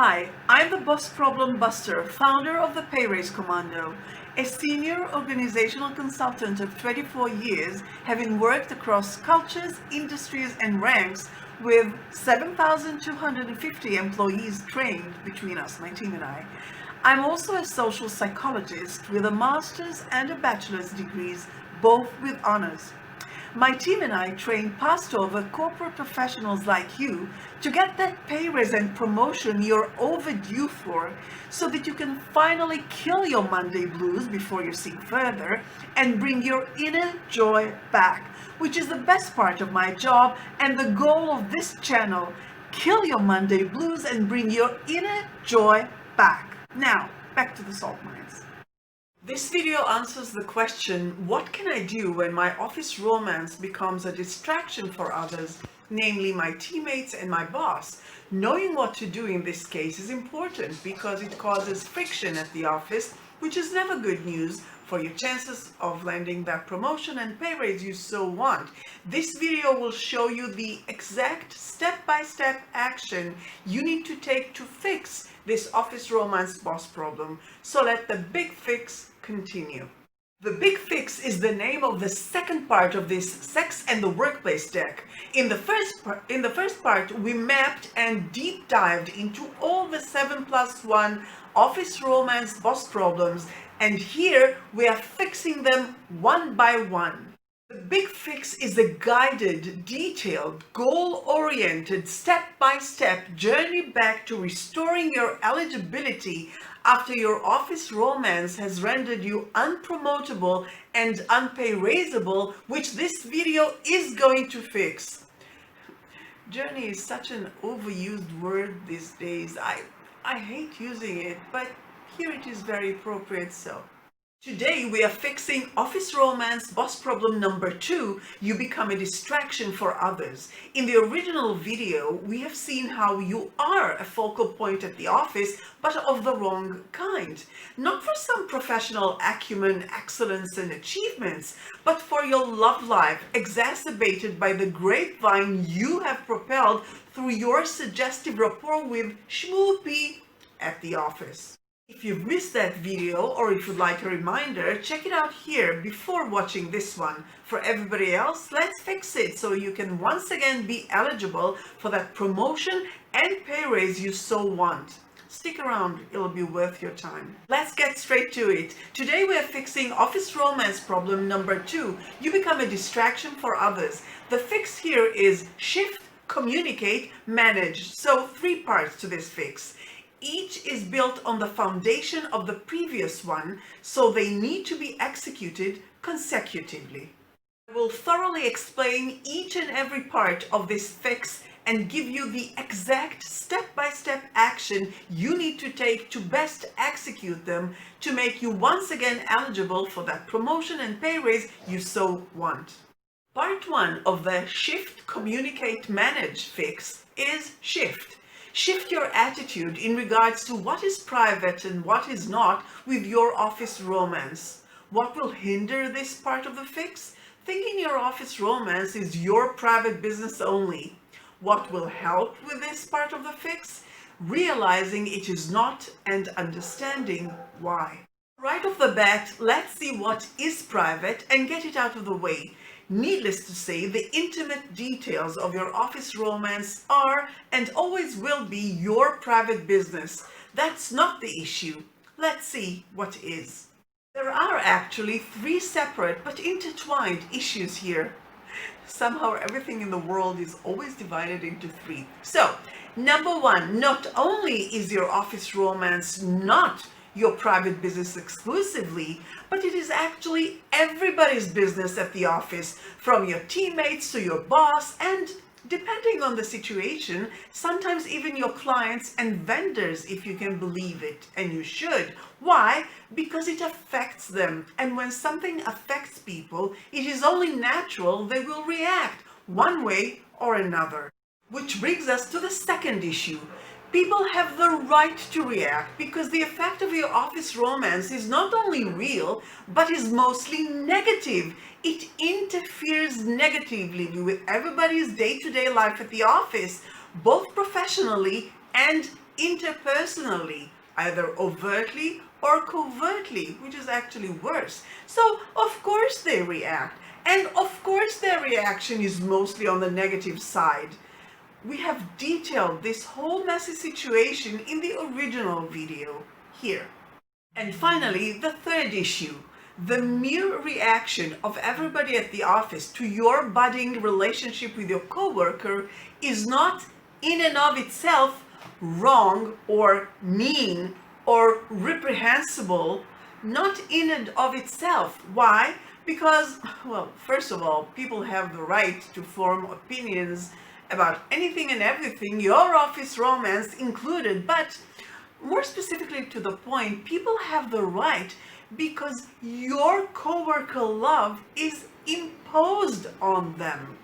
Hi, I'm the BossProblemBuster, founder of the Pay Raise Commando, a senior organizational consultant of 24 years, having worked across cultures, industries, and ranks with 7,250 employees trained between us, my team and I. I'm also a social psychologist with a master's and a bachelor's degrees, both with honors. My team and I train passed over corporate professionals like you to get that pay raise and promotion you're overdue for so that you can finally kill your Monday blues before you sink further and bring your inner joy back, which is the best part of my job and the goal of this channel. Kill your Monday blues and bring your inner joy back. Now, back to the salt mines. This video answers the question, what can I do when my office romance becomes a distraction for others, namely my teammates and my boss? Knowing what to do in this case is important because it causes friction at the office, which is never good news for your chances of landing that promotion and pay raise you so want. This video will show you the exact step-by-step action you need to take to fix this office romance boss problem. So let the big fix continue. The Big Fix is the name of the second part of this Sex and the Workplace deck. In the first part, we mapped and deep dived into all the 7+1 office romance boss problems, and here we are fixing them one by one. The Big Fix is a guided, detailed, goal-oriented, step-by-step journey back to restoring your eligibility after your office romance has rendered you unpromotable and unpay-raisable, which this video is going to fix. Journey is such an overused word these days. I hate using it, but here it is very appropriate so. Today we are fixing Office Romance Boss Problem number 2, you become a distraction for others. In the original video, we have seen how you are a focal point at the office, but of the wrong kind. Not for some professional acumen, excellence, and achievements, but for your love life, exacerbated by the grapevine you have propelled through your suggestive rapport with Schmoopy at the office. If you've missed that video or if you'd like a reminder, check it out here before watching this one. For everybody else, let's fix it so you can once again be eligible for that promotion and pay raise you so want. Stick around, it'll be worth your time. Let's get straight to it. Today we are fixing Office Romance Problem number 2. You become a distraction for others. The fix here is shift, communicate, manage. So 3 parts to this fix. Each is built on the foundation of the previous one, so they need to be executed consecutively. I will thoroughly explain each and every part of this fix and give you the exact step-by-step action you need to take to best execute them to make you once again eligible for that promotion and pay raise you so want. Part 1 of the Shift, Communicate, Manage fix is shift. Shift your attitude in regards to what is private and what is not with your office romance. What will hinder this part of the fix? Thinking your office romance is your private business only. What will help with this part of the fix? Realizing it is not and understanding why. Right off the bat, let's see what is private and get it out of the way. Needless to say, the intimate details of your office romance are and always will be your private business. That's not the issue. Let's see what is. There are actually 3 separate but intertwined issues here. Somehow everything in the world is always divided into 3. So, number 1, not only is your office romance not your private business exclusively, but it is actually everybody's business at the office, from your teammates to your boss, and depending on the situation, sometimes even your clients and vendors, if you can believe it, and you should. Why? Because it affects them, and when something affects people, it is only natural they will react one way or another. Which brings us to the second issue. People have the right to react because the effect of your office romance is not only real, but is mostly negative. It interferes negatively with everybody's day-to-day life at the office, both professionally and interpersonally, either overtly or covertly, which is actually worse. So of course they react, and of course their reaction is mostly on the negative side. We have detailed this whole messy situation in the original video here. And finally, the third issue. The mere reaction of everybody at the office to your budding relationship with your coworker is not in and of itself wrong or mean or reprehensible, not in and of itself. Why? Because, well, first of all, people have the right to form opinions about anything and everything, your office romance included, but more specifically to the point, people have the right because your coworker love is imposed on them.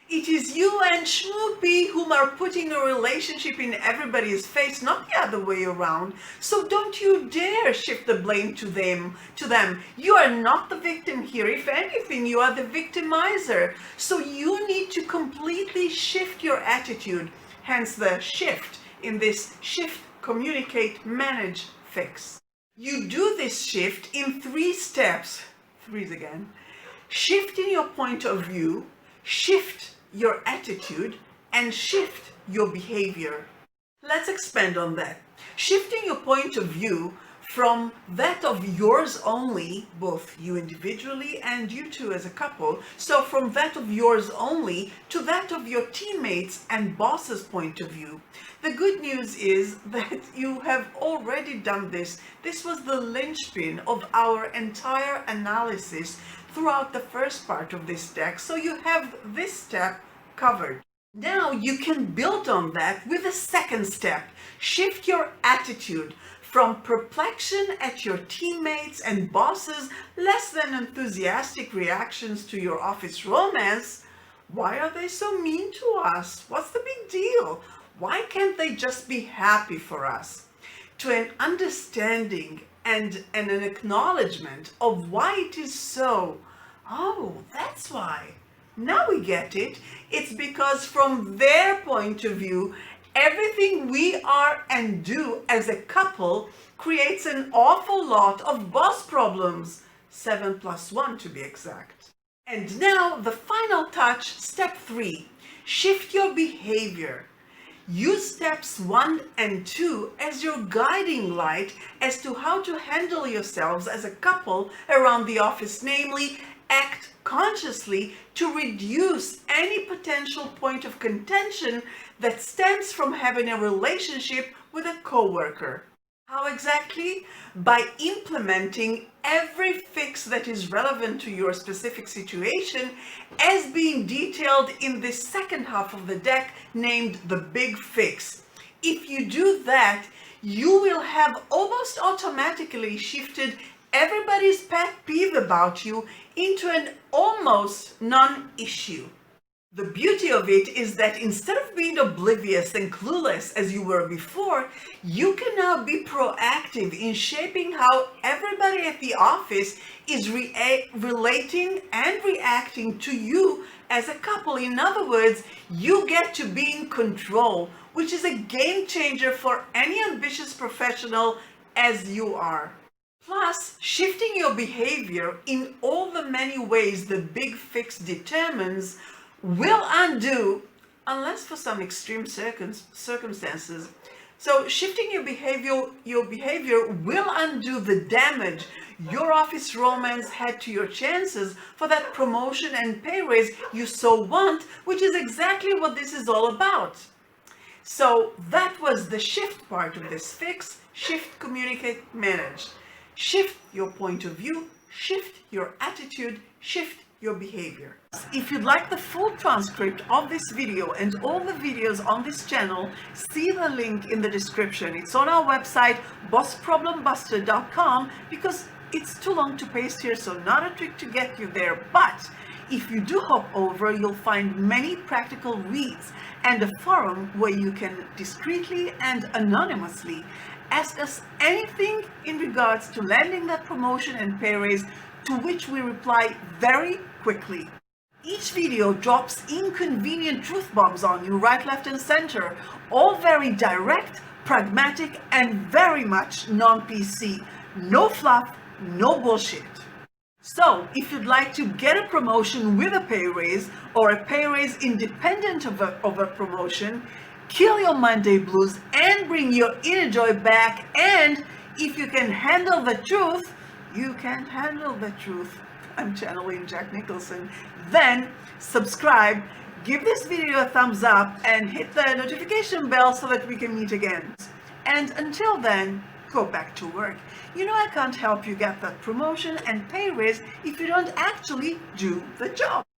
It is you and Schmoopy whom are putting a relationship in everybody's face, not the other way around. So don't you dare shift the blame to them. You are not the victim here. If anything, you are the victimizer. So you need to completely shift your attitude. Hence the shift in this shift, communicate, manage, fix. You do this shift in 3 steps. 3s again. Shift in your point of view, shift your attitude, and shift your behavior. Let's expand on that. Shifting your point of view from that of yours only, both you individually and you two as a couple, so from that of yours only to that of your teammates and boss's point of view. The good news is that you have already done this. This was the linchpin of our entire analysis throughout the first part of this deck, so you have this step covered. Now you can build on that with the second step. Shift your attitude from perplexion at your teammates and bosses' less than enthusiastic reactions to your office romance. Why are they so mean to us? What's the big deal? Why can't they just be happy for us? To an understanding and an acknowledgement of why it is so. Oh, that's why. Now we get it. It's because from their point of view, everything we are and do as a couple creates an awful lot of boss problems. 7 + 1 to be exact. And now the final touch, step 3. Shift your behavior. Use steps 1 and 2 as your guiding light as to how to handle yourselves as a couple around the office, namely, act consciously to reduce any potential point of contention that stems from having a relationship with a coworker. How exactly? By implementing every fix that is relevant to your specific situation as being detailed in the second half of the deck named the Big Fix. If you do that, you will have almost automatically shifted everybody's pet peeve about you into an almost non-issue. The beauty of it is that instead of being oblivious and clueless as you were before, you can now be proactive in shaping how everybody at the office is relating and reacting to you as a couple. In other words, you get to be in control, which is a game changer for any ambitious professional as you are. Plus, shifting your behavior in all the many ways the Big Fix determines will undo, unless for some extreme circumstances. So shifting your behavior will undo the damage your office romance had to your chances for that promotion and pay raise you so want, which is exactly what this is all about. So that was the shift part of this fix. Shift, communicate, manage. Shift your point of view, shift your attitude, shift your behavior. If you'd like the full transcript of this video and all the videos on this channel, see the link in the description. It's on our website, BossProblemBuster.com, because it's too long to paste here, so not a trick to get you there. But if you do hop over, you'll find many practical reads and a forum where you can discreetly and anonymously ask us anything in regards to landing that promotion and pay raise, to which we reply very quickly. Each video drops inconvenient truth bombs on you right, left, and center, all very direct, pragmatic, and very much non-PC. No fluff, no bullshit. So, if you'd like to get a promotion with a pay raise or a pay raise independent of a promotion, kill your Monday blues and bring your inner joy back, and if you can handle the truth, you can handle the truth. I'm channeling Jack Nicholson. Then subscribe, give this video a thumbs up, and hit the notification bell so that we can meet again. And until then, go back to work. You know, I can't help you get that promotion and pay raise if you don't actually do the job.